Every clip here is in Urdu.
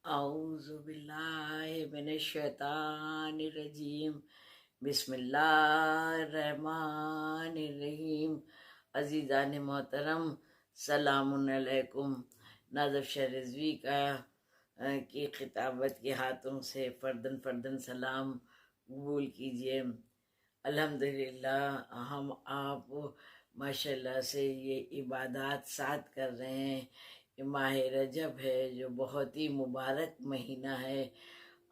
اعوذ باللہ من الشیطان الرجیم بسم اللہ الرحمن الرحیم۔ عزیزان محترم، سلام علیکم۔ نازف شاہ رضوی کی خطابت کے ہاتھوں سے فردن فردن سلام قبول کیجیے۔ الحمدللہ ہم آپ ماشاءاللہ سے یہ عبادات ساتھ کر رہے ہیں۔ یہ ماہ رجب ہے جو بہت ہی مبارک مہینہ ہے،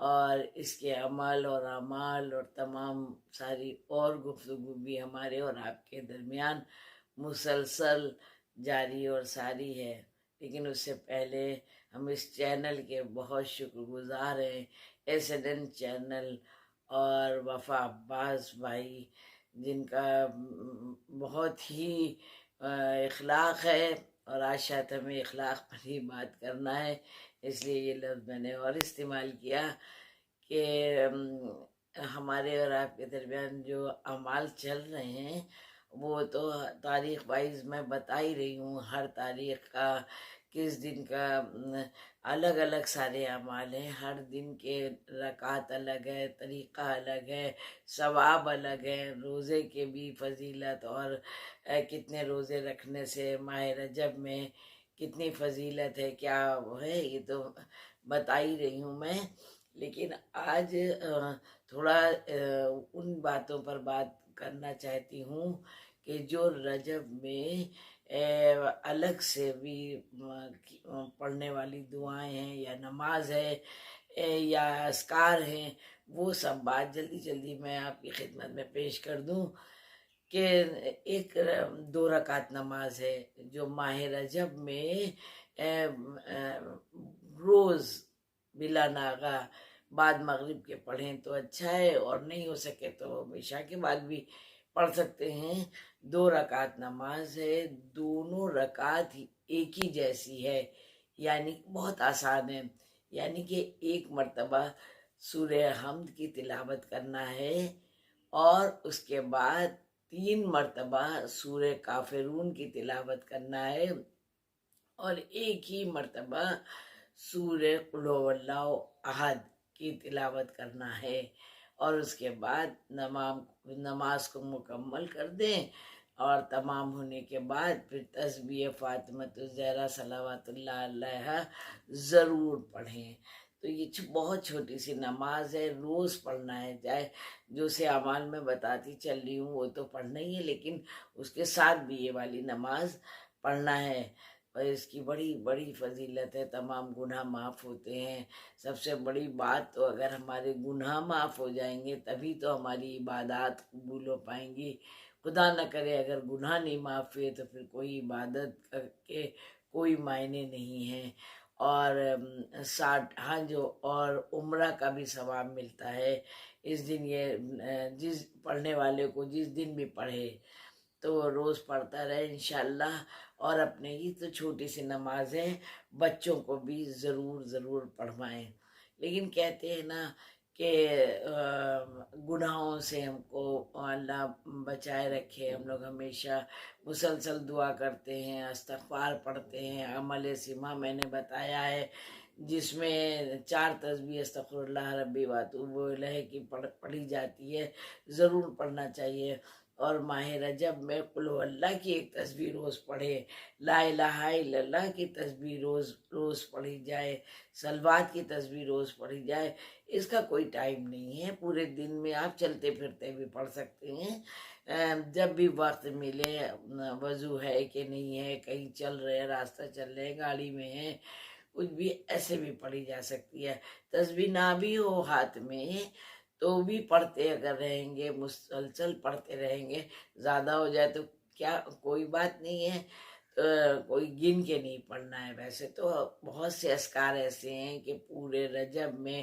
اور اس کے اعمال اور اعمال اور تمام ساری اور گفتگو بھی ہمارے اور آپ کے درمیان مسلسل جاری اور ساری ہے۔ لیکن اس سے پہلے ہم اس چینل کے بہت شکر گزار ہیں، SNN چینل اور وفا عباس بھائی، جن کا بہت ہی اخلاق ہے، اور آج شاید ہمیں اخلاق پر ہی بات کرنا ہے، اس لیے یہ لفظ میں نے اور استعمال کیا کہ ہمارے اور آپ کے درمیان جو اعمال چل رہے ہیں وہ تو تاریخ وائز میں بتا ہی رہی ہوں، ہر تاریخ کا کس دن کا الگ الگ سارے اعمال ہیں، ہر دن کے رکعت الگ ہے، طریقہ الگ ہے، ثواب الگ ہے، روزے کے بھی فضیلت اور کتنے روزے رکھنے سے ماہ رجب میں کتنی فضیلت ہے، کیا ہے، یہ تو بتا ہی رہی ہوں میں۔ لیکن آج تھوڑا ان باتوں پر بات کرنا چاہتی ہوں کہ جو رجب میں الگ سے بھی پڑھنے والی دعائیں ہیں یا نماز ہے یا اذکار ہیں، وہ سب بات جلدی جلدی میں آپ کی خدمت میں پیش کر دوں کہ ایک 2 رکعت نماز ہے جو ماہ رجب میں روز بلا ناغہ بعد مغرب کے پڑھیں تو اچھا ہے، اور نہیں ہو سکے تو عشاء کے بعد بھی پڑھ سکتے ہیں۔ 2 رکعت نماز ہے، دونوں رکعت ایک ہی جیسی ہے، یعنی بہت آسان ہے، یعنی کہ ایک مرتبہ سورہ حمد کی تلاوت کرنا ہے، اور اس کے بعد 3 مرتبہ سورہ کافرون کی تلاوت کرنا ہے، اور ایک ہی مرتبہ سورہ قل هو اللہ احد کی تلاوت کرنا ہے، اور اس کے بعد نماز کو مکمل کر دیں، اور تمام ہونے کے بعد پھر تسبیح فاطمۃ الزہرا صلوات اللہ علیہا ضرور پڑھیں۔ تو یہ بہت چھوٹی سی نماز ہے، روز پڑھنا ہے، چاہے جو سے اعمال میں بتاتی چل رہی ہوں وہ تو پڑھنا ہی ہے، لیکن اس کے ساتھ بھی یہ والی نماز پڑھنا ہے، اور اس کی بڑی بڑی فضیلت ہے، تمام گناہ معاف ہوتے ہیں۔ سب سے بڑی بات تو اگر ہمارے گناہ معاف ہو جائیں گے تبھی تو ہماری عبادات قبول ہو پائیں گی۔ خدا نہ کرے اگر گناہ نہیں معاف ہوئے تو پھر کوئی عبادت کے کوئی معنی نہیں ہے۔ اور 60 ہاں جو اور عمرہ کا بھی ثواب ملتا ہے اس دن، یہ جس پڑھنے والے کو جس دن بھی پڑھے تو روز پڑھتا رہے انشاءاللہ، اور اپنے ہی تو چھوٹی سی نمازیں بچوں کو بھی ضرور ضرور پڑھوائیں۔ لیکن کہتے ہیں نا کہ گناہوں سے ہم کو اللہ بچائے رکھے، ہم لوگ ہمیشہ مسلسل دعا کرتے ہیں، استغفار پڑھتے ہیں، عمل سمہ میں نے بتایا ہے جس میں 4 تسبیح استغفر اللہ ربی واتوب الیہ کی پڑھی جاتی ہے، ضرور پڑھنا چاہیے۔ اور ماہ رجب میں قل هو اللہ کی ایک تسبیح روز پڑھے، لا الہ الا اللہ کی تسبیح روز پڑھی جائے، صلوات کی تسبیح روز پڑھی جائے۔ اس کا کوئی ٹائم نہیں ہے، پورے دن میں آپ چلتے پھرتے بھی پڑھ سکتے ہیں، جب بھی وقت ملے، وضو ہے کہ نہیں ہے، کہیں چل رہے، راستہ چل رہے، گاڑی میں ہے، کچھ بھی ایسے بھی پڑھی جا سکتی ہے۔ تسبیح نہ بھی ہو ہاتھ میں تو بھی پڑھتے اگر رہیں گے، مسلسل پڑھتے رہیں گے، زیادہ ہو جائے تو کیا کوئی بات نہیں ہے، کوئی گن کے نہیں پڑھنا ہے۔ ویسے تو بہت سے اذکار ایسے ہیں کہ پورے رجب میں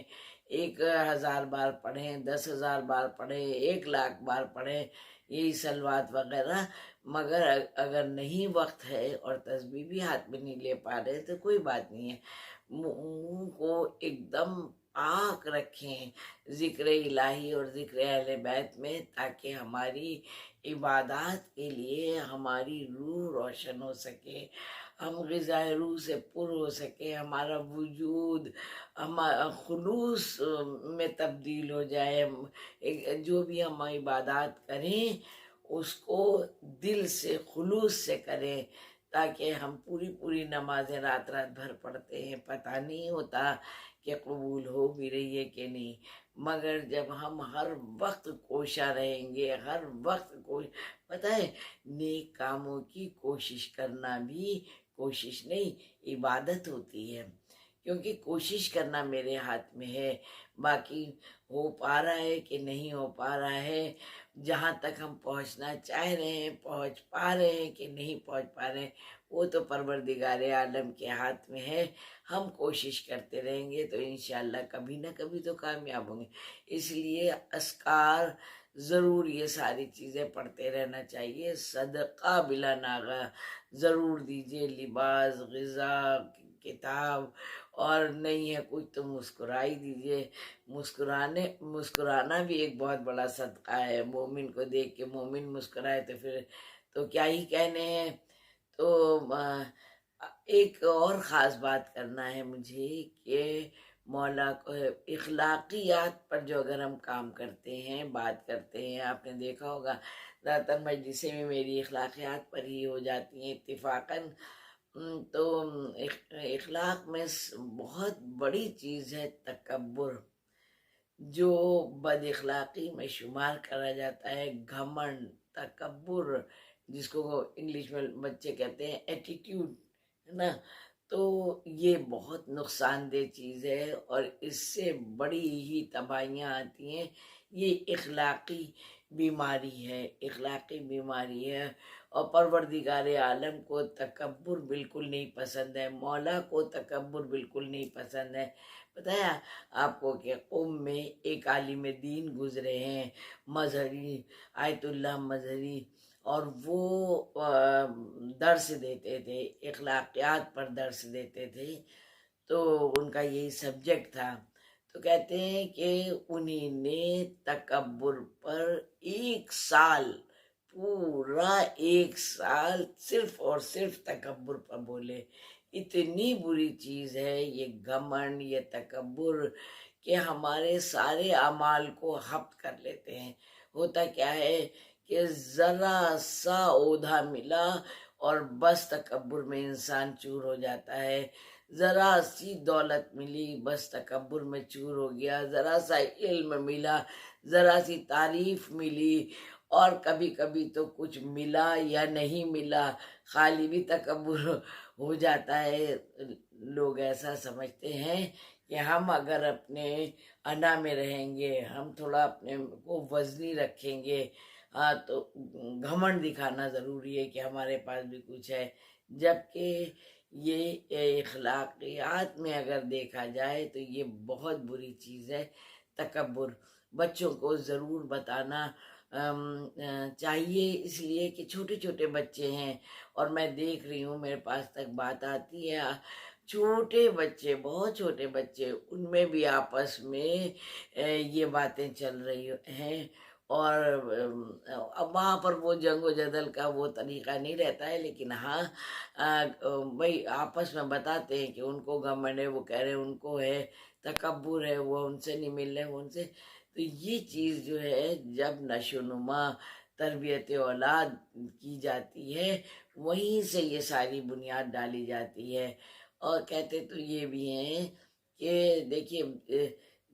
1000 بار پڑھیں، 10,000 بار پڑھیں، 1,00,000 بار پڑھیں، یہی صلوات وغیرہ، مگر اگر نہیں وقت ہے اور تسبیح بھی ہاتھ میں نہیں لے پا رہے تو کوئی بات نہیں ہے، منہ کو ایک دم پاک رکھیں ذکر الہی اور ذکر اہل بیت میں، تاکہ ہماری عبادات کے لیے ہماری روح روشن ہو سکے، ہم غذائے روح سے پر ہو سکے، ہمارا وجود خلوص میں تبدیل ہو جائے، جو بھی ہم عبادات کریں اس کو دل سے خلوص سے کریں، تاکہ ہم پوری نمازیں رات بھر پڑھتے ہیں، پتہ نہیں ہوتا کہ قبول ہو بھی رہی ہے کہ نہیں، مگر جب ہم ہر وقت کوشاں رہیں گے، ہر وقت پتہ ہے نیک کاموں کی کوشش کرنا بھی کوشش نہیں عبادت ہوتی ہے، کیونکہ کوشش کرنا میرے ہاتھ میں ہے، باقی ہو پا رہا ہے کہ نہیں ہو پا رہا ہے، جہاں تک ہم پہنچنا چاہ رہے ہیں پہنچ پا رہے ہیں کہ نہیں پہنچ پا رہے ہیں وہ تو پروردگار عالم کے ہاتھ میں ہے، ہم کوشش کرتے رہیں گے تو انشاءاللہ کبھی نہ کبھی تو کامیاب ہوں گے، اس لیے اذکار ضرور یہ ساری چیزیں پڑھتے رہنا چاہیے، صدقہ بلا ناغہ ضرور دیجیے، لباس، غذا، کتاب، اور نہیں ہے کچھ تو مسکرا ہی دیجیے، مسکرانا بھی ایک بہت بڑا صدقہ ہے، مومن کو دیکھ کے مومن مسکرائے تو پھر تو کیا ہی کہنے ہیں۔ تو ایک اور خاص بات کرنا ہے مجھے کہ مولا کو اخلاقیات پر جو اگر ہم کام کرتے ہیں بات کرتے ہیں، آپ نے دیکھا ہوگا زیادہ تر مجلسیں میں میری اخلاقیات پر ہی ہو جاتی ہیں اتفاقاً، تو اخلاق میں بہت بڑی چیز ہے تکبر، جو بد اخلاقی میں شمار کرا جاتا ہے، گھمنڈ، تکبر، جس کو انگلش میں بچے کہتے ہیں ایٹیٹیوڈ، ہے نا، تو یہ بہت نقصان دہ چیز ہے اور اس سے بڑی ہی تباہیاں آتی ہیں، یہ اخلاقی بیماری ہے، اخلاقی بیماری ہے، اور پروردگار عالم کو تکبر بالکل نہیں پسند ہے، مولا کو تکبر بالکل نہیں پسند ہے۔ بتایا آپ کو کہ قوم میں ایک عالم دین گزرے ہیں مظہری، آیت اللہ مظہری، اور وہ درس دیتے تھے، اخلاقیات پر درس دیتے تھے، تو ان کا یہی سبجیکٹ تھا، تو کہتے ہیں کہ انہیں نے تکبر پر پورا ایک سال صرف اور صرف تکبر پر بولے، اتنی بری چیز ہے یہ گھمنڈ، یہ تکبر، کہ ہمارے سارے اعمال کو حبط کر لیتے ہیں۔ ہوتا کیا ہے کہ ذرا سا عہدہ ملا اور بس تکبر میں انسان چور ہو جاتا ہے، ذرا سی دولت ملی بس تکبر میں چور ہو گیا، ذرا سا علم ملا، ذرا سی تعریف ملی، اور کبھی کبھی تو کچھ ملا یا نہیں ملا خالی بھی تکبر ہو جاتا ہے۔ لوگ ایسا سمجھتے ہیں کہ ہم اگر اپنے انا میں رہیں گے، ہم تھوڑا اپنے کو وزنی رکھیں گے، تو گھمنڈ دکھانا ضروری ہے کہ ہمارے پاس بھی کچھ ہے، جبکہ یہ اخلاقیات میں اگر دیکھا جائے تو یہ بہت بری چیز ہے تکبر۔ بچوں کو ضرور بتانا چاہیے، اس لیے کہ چھوٹے چھوٹے بچے ہیں، اور میں دیکھ رہی ہوں میرے پاس تک بات آتی ہے، چھوٹے بچے، بہت چھوٹے بچے، ان میں بھی آپس میں یہ باتیں چل رہی ہیں، اور اب وہاں پر وہ جنگ و جدل کا وہ طریقہ نہیں رہتا ہے، لیکن ہاں بھائی آپس میں بتاتے ہیں کہ ان کو گھمنڈ ہے، وہ کہہ رہے ہیں ان کو ہے تکبر ہے، وہ ان سے نہیں مل رہے، وہ ان سے، تو یہ چیز جو ہے جب نشو و نما تربیت اولاد کی جاتی ہے وہیں سے یہ ساری بنیاد ڈالی جاتی ہے۔ اور کہتے تو یہ بھی ہیں کہ دیکھیے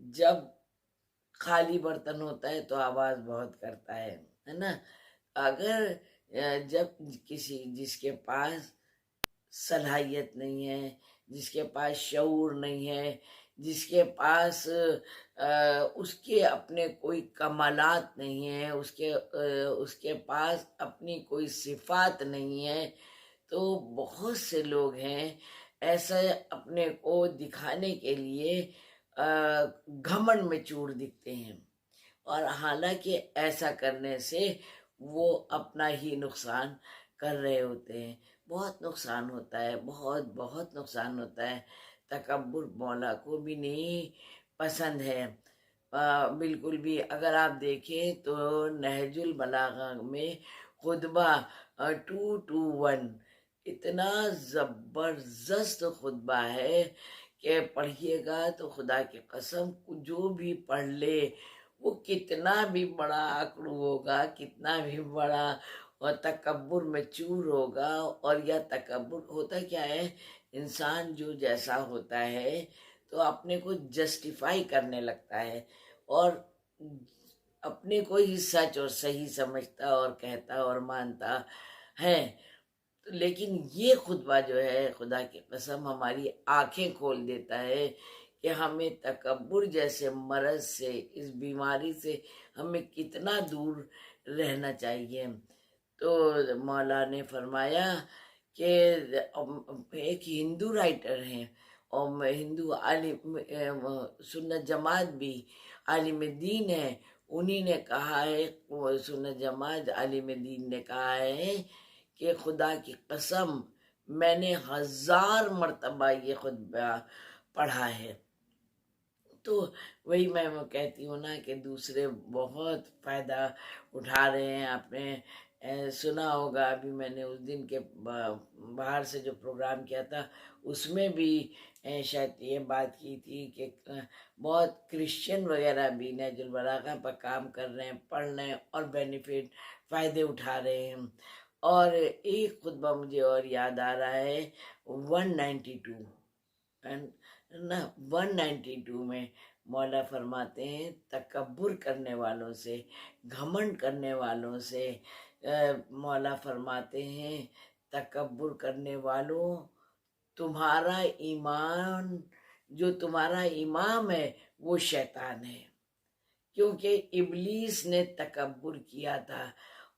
جب خالی برتن ہوتا ہے تو آواز بہت کرتا ہے نا، اگر جب جس کے پاس صلاحیت نہیں ہے، جس کے پاس شعور نہیں ہے، جس کے پاس اس کے اپنے کوئی کمالات نہیں ہیں، اس کے پاس اپنی کوئی صفات نہیں ہے، تو بہت سے لوگ ہیں ایسے اپنے کو دکھانے کے لیے گھمنڈ میں چور دکھتے ہیں، اور حالانکہ ایسا کرنے سے وہ اپنا ہی نقصان کر رہے ہوتے ہیں، بہت نقصان ہوتا ہے، بہت بہت نقصان ہوتا ہے، تکبر مولا کو بھی نہیں پسند ہے۔ بالکل بھی اگر آپ دیکھیں تو نہج البلاغہ میں خطبہ 221 اتنا زبردست خطبہ ہے کہ پڑھیے گا تو خدا کی قسم جو بھی پڑھ لے وہ کتنا بھی بڑا آکڑو ہوگا، کتنا بھی بڑا اور تکبر میں چور ہوگا. اور یا تکبر ہوتا کیا ہے، انسان جو جیسا ہوتا ہے تو اپنے کو جسٹیفائی کرنے لگتا ہے اور اپنے کو ہی سچ اور صحیح سمجھتا اور کہتا اور مانتا ہے. لیکن یہ خطبہ جو ہے خدا کی قسم ہماری آنکھیں کھول دیتا ہے کہ ہمیں تکبر جیسے مرض سے، اس بیماری سے ہمیں کتنا دور رہنا چاہیے. تو مولا نے فرمایا کہ ایک ہندو رائٹر ہیں اور ہندو عالم سنت جماعت بھی عالم دین ہے، انہی نے کہا ہے، سنت جماعت عالم دین نے کہا ہے کہ خدا کی قسم میں نے 1000 مرتبہ یہ خطبہ پڑھا ہے. تو وہی میں کہتی ہوں نا کہ دوسرے بہت فائدہ اٹھا رہے ہیں. آپ نے سنا ہوگا، ابھی میں نے اس دن کے باہر سے جو پروگرام کیا تھا اس میں بھی شاید یہ بات کی تھی کہ بہت کرسچن وغیرہ بھی نہج البلاغہ پر کام کر رہے ہیں، پڑھ رہے ہیں اور بینیفٹ فائدے اٹھا رہے ہیں. اور ایک خطبہ مجھے اور یاد آ رہا ہے 192 نا، 192 میں مولا فرماتے ہیں تکبر کرنے والوں سے، گھمنڈ کرنے والوں سے، مولا فرماتے ہیں تکبر کرنے والوں تمہارا ایمان، جو تمہارا امام ہے وہ شیطان ہے. کیونکہ ابلیس نے تکبر کیا تھا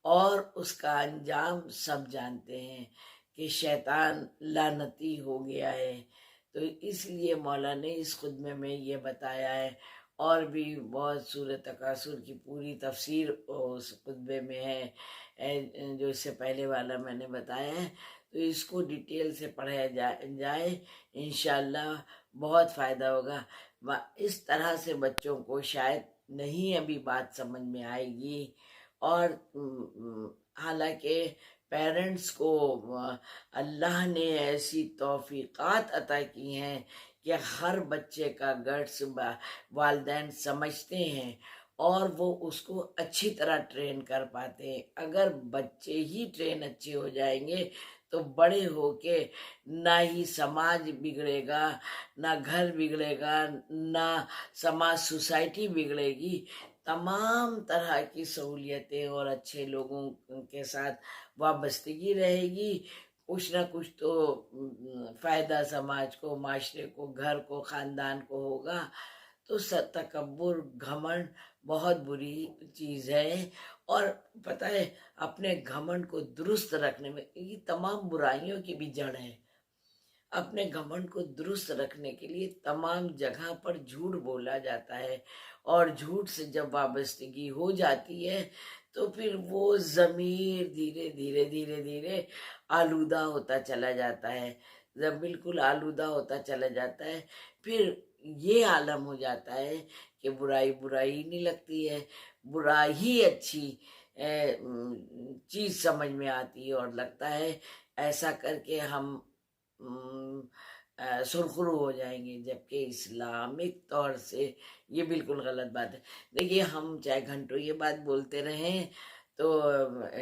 اور اس کا انجام سب جانتے ہیں کہ شیطان لعنتی ہو گیا ہے. تو اس لیے مولا نے اس خطبے میں یہ بتایا ہے، اور بھی بہت سورۃ تکاثر کی پوری تفسیر اس خطبے میں ہے جو اس سے پہلے والا میں نے بتایا ہے. تو اس کو ڈیٹیل سے پڑھا جائے انشاءاللہ بہت فائدہ ہوگا. اس طرح سے بچوں کو شاید نہیں ابھی بات سمجھ میں آئے گی، اور حالانکہ پیرنٹس کو اللہ نے ایسی توفیقات عطا کی ہیں کہ ہر بچے کا گٹس والدین سمجھتے ہیں اور وہ اس کو اچھی طرح ٹرین کر پاتے ہیں. اگر بچے ہی ٹرین اچھے ہو جائیں گے تو بڑے ہو کے نہ ہی سماج بگڑے گا، نہ گھر بگڑے گا، نہ سماج سوسائٹی بگڑے گی. تمام طرح کی سہولیتیں اور اچھے لوگوں کے ساتھ وابستگی رہے گی. کچھ نہ کچھ تو فائدہ سماج کو، معاشرے کو، گھر کو، خاندان کو ہوگا. تو تکبر، گھمنڈ بہت بری چیز ہے. اور پتہ ہے اپنے گھمنڈ کو درست رکھنے میں یہ تمام برائیوں کی بھی جڑ ہے. اپنے گھمنڈ کو درست رکھنے کے لیے تمام جگہ پر جھوٹ بولا جاتا ہے، اور جھوٹ سے جب وابستگی ہو جاتی ہے تو پھر وہ ضمیر دھیرے دھیرے دھیرے دھیرے آلودہ ہوتا چلا جاتا ہے. جب بالکل آلودہ ہوتا چلا جاتا ہے پھر یہ عالم ہو جاتا ہے کہ برائی برائی نہیں لگتی ہے، برائی اچھی چیز سمجھ میں آتی ہے اور لگتا ہے ایسا کر کے ہم سرخرو ہو جائیں گے. جبکہ اسلامک طور سے یہ بالکل غلط بات ہے. دیکھیے ہم چاہے گھنٹوں یہ بات بولتے رہیں تو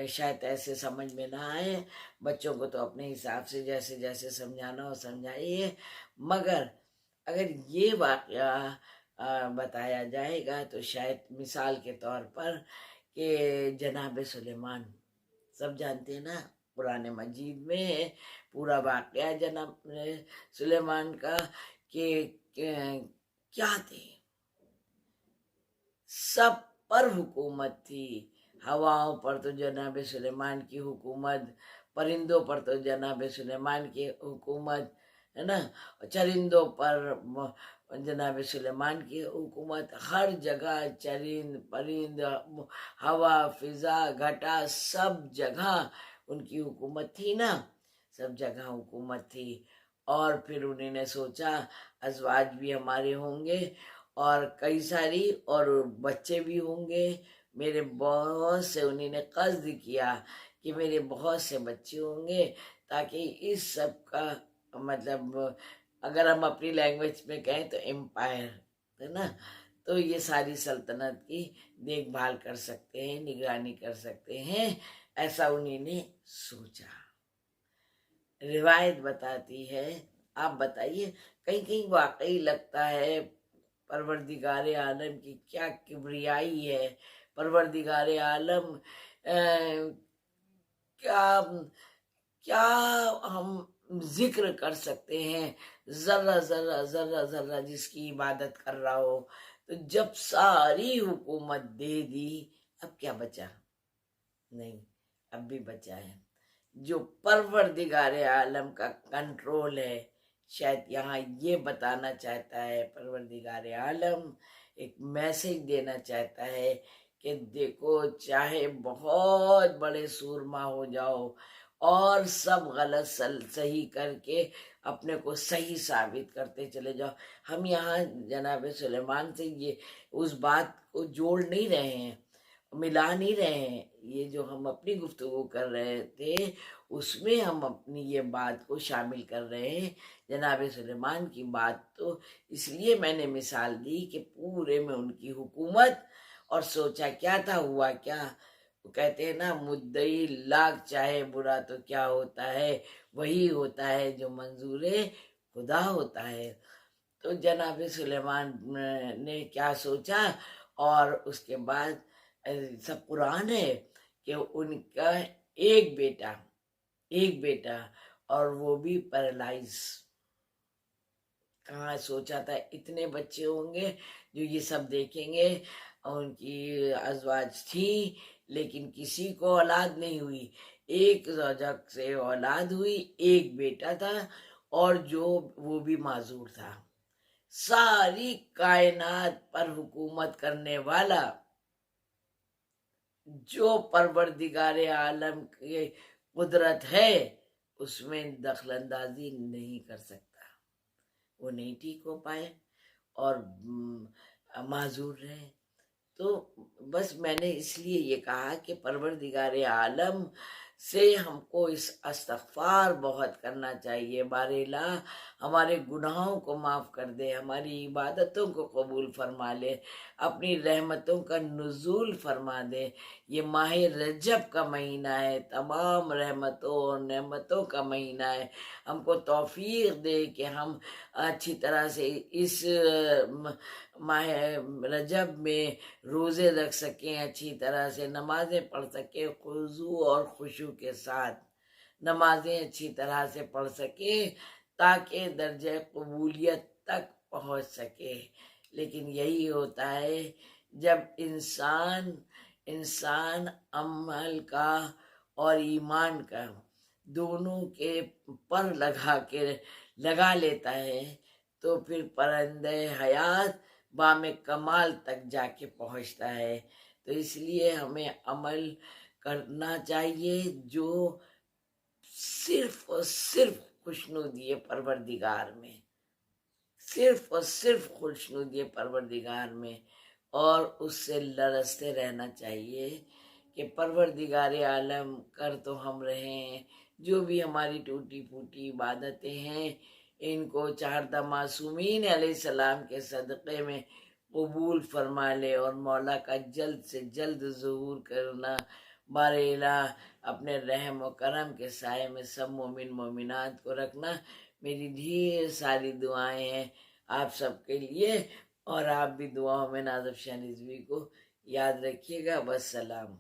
شاید ایسے سمجھ میں نہ آئے. بچوں کو تو اپنے حساب سے جیسے جیسے سمجھانا ہو سمجھائیے، مگر اگر یہ واقعہ بتایا جائے گا تو شاید مثال کے طور پر کہ جناب سلیمان، سب جانتے ہیں نا قرآن مجید میں ہے پورا واقعہ جناب سلیمان کا کہ کیا تھی، سب پر حکومت تھی. ہواؤں پر تو جناب سلیمان کی حکومت، پرندوں پر تو جناب سلیمان کی حکومت ہے نا، چرندوں پر جناب سلیمان کی حکومت. ہر جگہ چرند پرند، ہوا، فضا، گھٹا، سب جگہ ان کی حکومت تھی نا، سب جگہ حکومت تھی. اور پھر انہوں نے سوچا ازواج بھی ہمارے ہوں گے اور کئی ساری اور بچے بھی ہوں گے میرے بہت سے، انہیں نے قصد کیا کہ میرے بہت سے بچے ہوں گے، تاکہ اس سب کا مطلب اگر ہم اپنی لینگویج میں کہیں تو امپائر ہے نا، تو یہ ساری سلطنت کی دیکھ بھال کر سکتے ہیں، نگرانی کر سکتے ہیں، ایسا انہیں نے سوچا۔ روایت بتاتی ہے، آپ بتائیے، کہیں کہیں واقعی لگتا ہے پروردگار عالم کی کیا کبریائی ہے، پروردگار عالم کیا کیا ہم ذکر کر سکتے ہیں، ذرہ ذرہ ذرہ ذرہ جس کی عبادت کر رہا ہو، تو جب ساری حکومت دے دی اب کیا بچا؟ نہیں، اب بھی بچا ہے جو پروردگار عالم کا کنٹرول ہے۔ شاید یہاں یہ بتانا چاہتا ہے پروردگار عالم، ایک میسج دینا چاہتا ہے کہ دیکھو، چاہے بہت بڑے سورما ہو جاؤ اور سب غلط صحیح کر کے اپنے کو صحیح ثابت کرتے چلے جاؤ، ہم یہاں جناب سلیمان سے یہ اس بات کو جوڑ نہیں رہے ہیں، ملا نہیں رہے ہیں، یہ جو ہم اپنی گفتگو کر رہے تھے اس میں ہم اپنی یہ بات کو شامل کر رہے ہیں۔ جناب سلیمان کی بات تو اس لیے میں نے مثال دی کہ پورے میں ان کی حکومت، اور سوچا کیا تھا، ہوا کیا، وہ کہتے ہیں نا، مدعی لاکھ چاہے برا تو کیا ہوتا ہے، وہی ہوتا ہے جو منظور خدا ہوتا ہے۔ تو جناب سلیمان نے کیا سوچا، اور اس کے بعد سب قرآن ہے کہ ان کا ایک بیٹا اور وہ بھی پیرالائز، کہاں سوچا تھا اتنے بچے ہوں گے جو یہ سب دیکھیں گے، ان کی ازواج تھی لیکن کسی کو اولاد نہیں ہوئی، ایک زوجہ سے اولاد ہوئی، ایک بیٹا تھا اور جو وہ بھی معذور تھا۔ ساری کائنات پر حکومت کرنے والا جو پروردگار عالم کی قدرت ہے اس میں دخل اندازی نہیں کر سکتا، وہ نہیں ٹھیک ہو پائے اور معذور رہے۔ تو بس میں نے اس لیے یہ کہا کہ پروردگار عالم سے ہم کو اس استغفار بہت کرنا چاہیے، بار الہ ہمارے گناہوں کو معاف کر دے، ہماری عبادتوں کو قبول فرما لے، اپنی رحمتوں کا نزول فرما دے۔ یہ ماہ رجب کا مہینہ ہے، تمام رحمتوں اور نعمتوں کا مہینہ ہے، ہم کو توفیق دے کہ ہم اچھی طرح سے اس ماہ رجب میں روزے رکھ سکیں، اچھی طرح سے نمازیں پڑھ سکیں، خضوع اور خشوع کے ساتھ نمازیں اچھی طرح سے پڑھ سکیں تاکہ درجہ قبولیت تک پہنچ سکے۔ لیکن یہی ہوتا ہے جب انسان عمل کا اور ایمان کا دونوں کے پر لگا لیتا ہے تو پھر پرندہ حیات بام کمال تک جا کے پہنچتا ہے۔ تو اس لیے ہمیں عمل کرنا چاہیے جو صرف اور صرف خوشنودی پروردگار میں، صرف اور صرف خوشنودی پروردگار میں، اور اس سے لرزتے رہنا چاہیے کہ پروردگار عالم کر تو ہم رہے ہیں، جو بھی ہماری ٹوٹی پھوٹی عبادتیں ہیں ان کو چہاردہ معصومین علیہ السلام کے صدقے میں قبول فرما لے، اور مولا کا جلد سے جلد ظہور کرنا، بار الہ اپنے رحم و کرم کے سائے میں سب مومن مومنات کو رکھنا۔ میری ڈھیر ساری دعائیں ہیں آپ سب کے لیے، اور آپ بھی دعاؤں میں نازف شاہ رضوی کو یاد رکھیے گا۔ والسلام۔